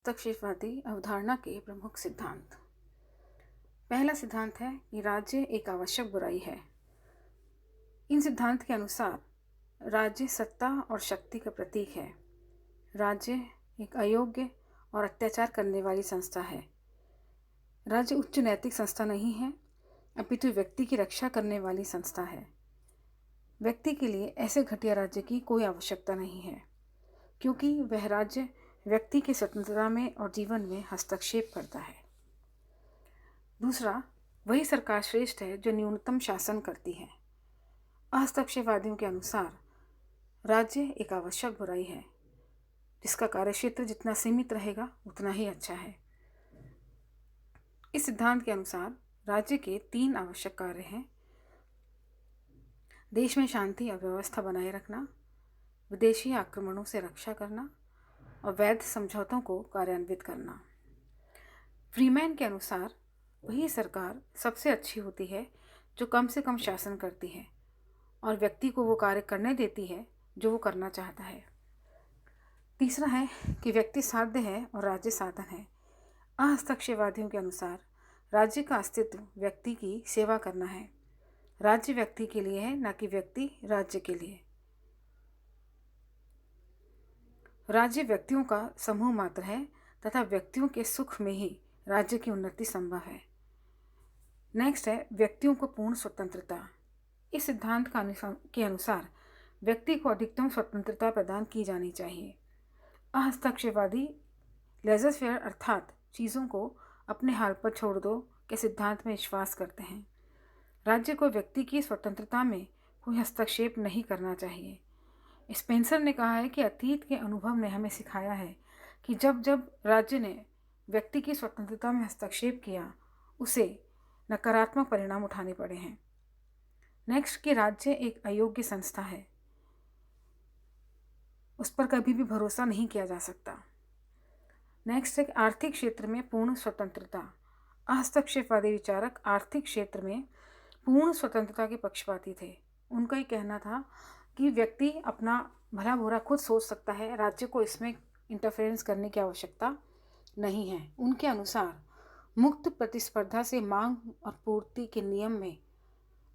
हस्तक्षेपवादी अवधारणा के प्रमुख सिद्धांत। पहला सिद्धांत है कि राज्य एक आवश्यक बुराई है। इन सिद्धांत के अनुसार राज्य सत्ता और शक्ति का प्रतीक है। राज्य एक अयोग्य और अत्याचार करने वाली संस्था है। राज्य उच्च नैतिक संस्था नहीं है, अपितु व्यक्ति की रक्षा करने वाली संस्था है। व्यक्ति के लिए ऐसे घटिया राज्य की कोई आवश्यकता नहीं है, क्योंकि वह राज्य व्यक्ति की स्वतंत्रता में और जीवन में हस्तक्षेप करता है। दूसरा, वही सरकार श्रेष्ठ है जो न्यूनतम शासन करती है। हस्तक्षेपवादियों के अनुसार राज्य एक आवश्यक बुराई है, जिसका कार्यक्षेत्र जितना सीमित रहेगा उतना ही अच्छा है। इस सिद्धांत के अनुसार राज्य के 3 आवश्यक कार्य हैं: देश में शांति और व्यवस्था बनाए रखना, विदेशी आक्रमणों से रक्षा करना और वैध समझौतों को कार्यान्वित करना। फ्रीमैन के अनुसार वही सरकार सबसे अच्छी होती है जो कम से कम शासन करती है और व्यक्ति को वो कार्य करने देती है जो वो करना चाहता है। तीसरा है कि व्यक्ति साध्य है और राज्य साधन है। हस्तक्षेपवादियों के अनुसार राज्य का अस्तित्व व्यक्ति की सेवा करना है। राज्य व्यक्ति के लिए है, न कि व्यक्ति राज्य के लिए। राज्य व्यक्तियों का समूह मात्र है तथा व्यक्तियों के सुख में ही राज्य की उन्नति संभव है। नेक्स्ट है व्यक्तियों को पूर्ण स्वतंत्रता। इस सिद्धांत के अनुसार व्यक्ति को अधिकतम स्वतंत्रता प्रदान की जानी चाहिए। हस्तक्षेपवादी लेजर-फेयर अर्थात चीज़ों को अपने हाल पर छोड़ दो के सिद्धांत में विश्वास करते हैं। राज्य को व्यक्ति की स्वतंत्रता में कोई हस्तक्षेप नहीं करना चाहिए। स्पेंसर ने कहा है कि अतीत के अनुभव ने हमें सिखाया है कि जब जब राज्य ने व्यक्ति की स्वतंत्रता में हस्तक्षेप किया, उसे नकारात्मक परिणाम उठाने पड़े हैं। नेक्स्ट कि राज्य एक अयोग्य संस्था है, उस पर कभी भी भरोसा नहीं किया जा सकता। नेक्स्ट है आर्थिक क्षेत्र में पूर्ण स्वतंत्रता। हस्तक्षेपवादी विचारक आर्थिक क्षेत्र में पूर्ण स्वतंत्रता के पक्षपाती थे। उनका ही कहना था कि व्यक्ति अपना भला बुरा खुद सोच सकता है, राज्य को इसमें इंटरफेरेंस करने की आवश्यकता नहीं है। उनके अनुसार मुक्त प्रतिस्पर्धा से मांग और पूर्ति के नियम में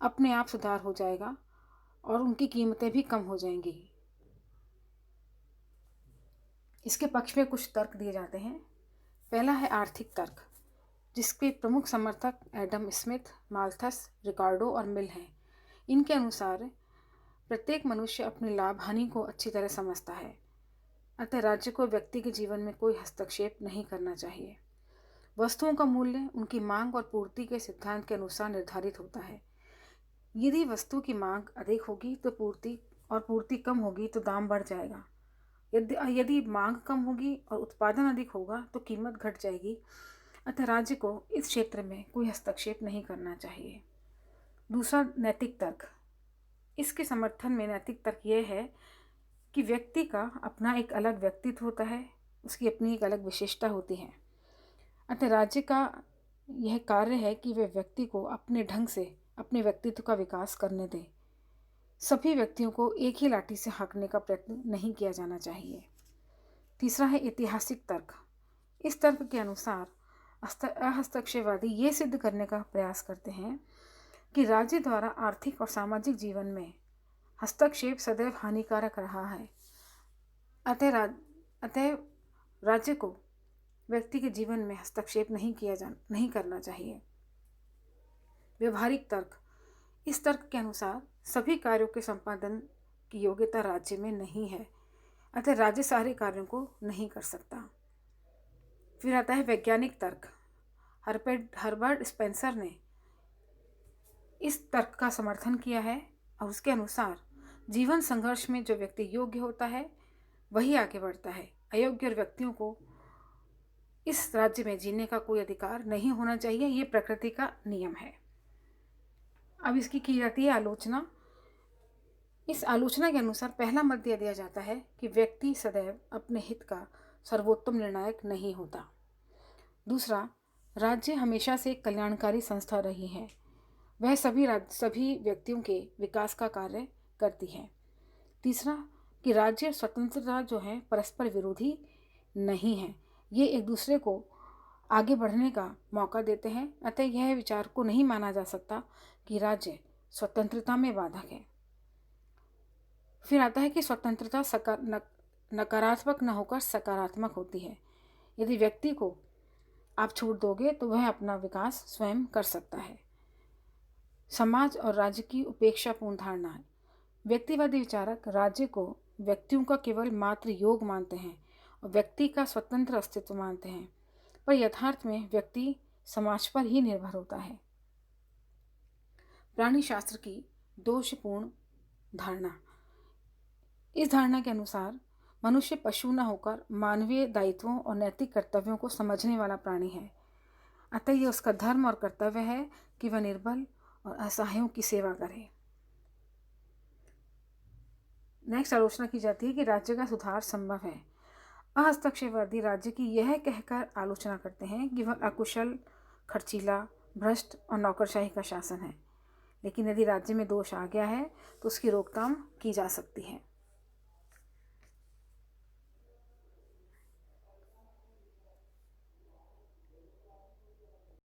अपने आप सुधार हो जाएगा और उनकी कीमतें भी कम हो जाएंगी। इसके पक्ष में कुछ तर्क दिए जाते हैं। पहला है आर्थिक तर्क, जिसके प्रमुख समर्थक एडम स्मिथ, माल्थस, रिकार्डो और मिल हैं। इनके अनुसार प्रत्येक मनुष्य अपनी लाभ हानि को अच्छी तरह समझता है, अतः राज्य को व्यक्ति के जीवन में कोई हस्तक्षेप नहीं करना चाहिए। वस्तुओं का मूल्य उनकी मांग और पूर्ति के सिद्धांत के अनुसार निर्धारित होता है। यदि वस्तु की मांग अधिक होगी तो पूर्ति कम होगी तो दाम बढ़ जाएगा। यदि मांग कम होगी और उत्पादन अधिक होगा तो कीमत घट जाएगी। अतः राज्य को इस क्षेत्र में कोई हस्तक्षेप नहीं करना चाहिए। दूसरा, नैतिक तर्क। इसके समर्थन में नैतिक तर्क यह है कि व्यक्ति का अपना एक अलग व्यक्तित्व होता है, उसकी अपनी एक अलग विशेषता होती है। अतः राज्य का यह कार्य है कि वह व्यक्ति को अपने ढंग से अपने व्यक्तित्व का विकास करने दे। सभी व्यक्तियों को एक ही लाठी से हाँकने का प्रयत्न नहीं किया जाना चाहिए। तीसरा है ऐतिहासिक तर्क। इस तर्क के अनुसार हस्तक्षेपवादी ये सिद्ध करने का प्रयास करते हैं कि राज्य द्वारा आर्थिक और सामाजिक जीवन में हस्तक्षेप सदैव हानिकारक रहा है। अतः राज्य को व्यक्ति के जीवन में हस्तक्षेप नहीं करना चाहिए। व्यवहारिक तर्क। इस तर्क के अनुसार सभी कार्यों के संपादन की योग्यता राज्य में नहीं है, अतः राज्य सारे कार्यों को नहीं कर सकता। फिर आता है वैज्ञानिक तर्क। हर्बर्ट स्पेंसर ने इस तर्क का समर्थन किया है और उसके अनुसार जीवन संघर्ष में जो व्यक्ति योग्य होता है वही आगे बढ़ता है। अयोग्य व्यक्तियों को इस राज्य में जीने का कोई अधिकार नहीं होना चाहिए, ये प्रकृति का नियम है। अब इसकी की जाती है आलोचना। इस आलोचना के अनुसार पहला मत दिया जाता है कि व्यक्ति सदैव अपने हित का सर्वोत्तम निर्णायक नहीं होता। दूसरा, राज्य हमेशा से कल्याणकारी संस्था रही है, वह सभी व्यक्तियों के विकास का कार्य करती है। तीसरा, कि राज्य स्वतंत्रता जो है परस्पर विरोधी नहीं है, ये एक दूसरे को आगे बढ़ने का मौका देते हैं। अतः यह विचार को नहीं माना जा सकता कि राज्य स्वतंत्रता में बाधक है। फिर आता है कि स्वतंत्रता नकारात्मक न होकर सकारात्मक होती है। यदि व्यक्ति को आप छूट दोगे तो वह अपना विकास स्वयं कर सकता है। समाज और राज्य की उपेक्षापूर्ण धारणा है। व्यक्तिवादी विचारक राज्य को व्यक्तियों का केवल मात्र योग मानते हैं और व्यक्ति का स्वतंत्र अस्तित्व मानते हैं, पर यथार्थ में व्यक्ति समाज पर ही निर्भर होता है। प्राणी शास्त्र की दोषपूर्ण धारणा। इस धारणा के अनुसार मनुष्य पशु न होकर मानवीय दायित्वों और नैतिक कर्तव्यों को समझने वाला प्राणी है। अतः यह उसका धर्म और कर्तव्य है कि वह निर्बल और असहायों की सेवा करे। नेक्स्ट आलोचना की जाती है कि राज्य का सुधार संभव है। अहस्तक्षेपवादी राज्य की यह कहकर आलोचना करते हैं कि वह अकुशल, खर्चीला, भ्रष्ट और नौकरशाही का शासन है, लेकिन यदि राज्य में दोष आ गया है तो उसकी रोकथाम की जा सकती है।